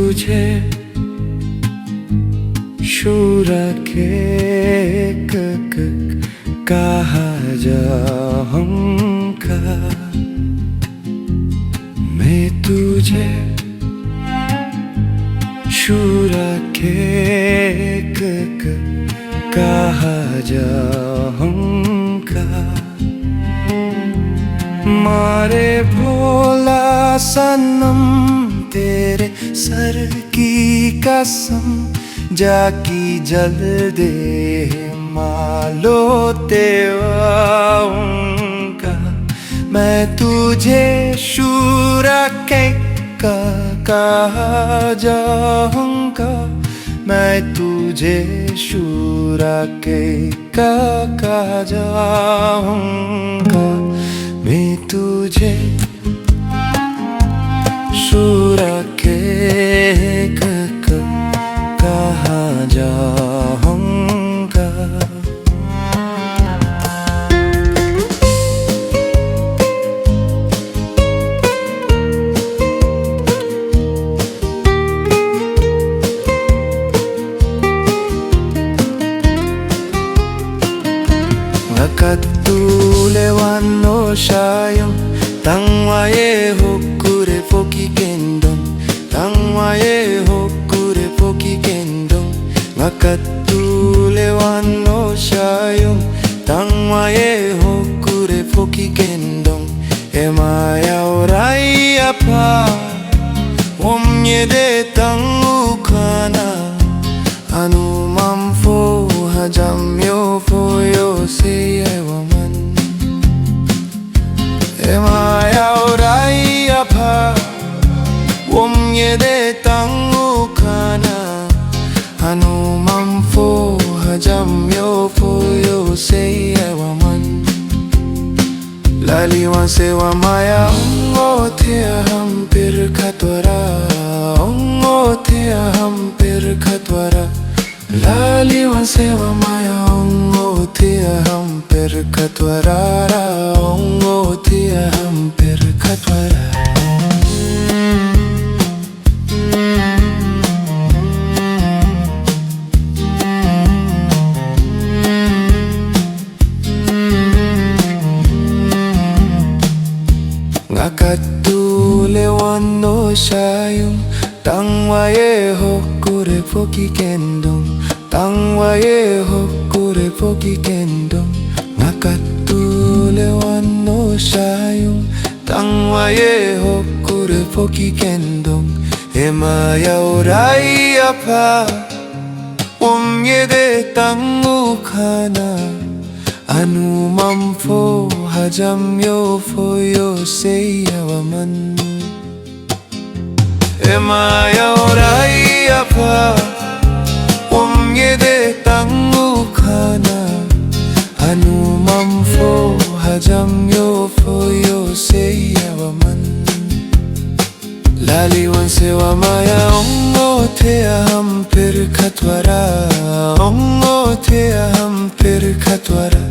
तुझे शूरा के कहा जाऊंगा। मैं तुझे शूरा के कहा जाऊंगा। मारे भोला सनम तेरे सर की कसम, जाकी जल दे मालो तेवाऊंगा। मैं तुझे शूरा के कहा जाऊंगा। मैं तुझे शूरा के कहा जाऊंगा। मैं तुझे शूरा के कहा जाऊंगा। Nakatule wano shayong tangwaye hokure foki kendong. Tangwaye hokure foki kendong. Nakatule wano shayong tangwaye hokure foki kendong. Emaya oraya pa omye de tangukana. Anu mamfo hajamyo foyo seyawaman. Emaya oraya pa omye de tangukana. Anu mamfo hajamyo foyo seyawaman. Laliwan sewa maya ongo thea ham pir khatwara. Ongo thea ham pir khatwara. Laliwan sewa maya ongo thea ham pir khatwara. Ongo thea ham pir khatwara. Nakatule wano shayong tangwaye hokure foki kendong. Tangwaye hokure foki kendong. Nakatule wano shayong tangwaye hokure foki kendong. Emaya oraya pa omye de tangukana. Anu mamfo hajamyo foyo seyawaman. Emaya oraya pa omye de tangukana. Anu mamfo hajamyo foyo seyawaman. Laliwan sewa maya ongo thea ham pir khatwara. Ongo thea ham pir khatwara.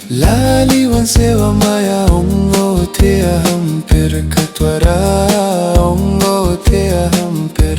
Laliwan sewa maya ongo thea ham pir khatwara. Ongo thea ham pir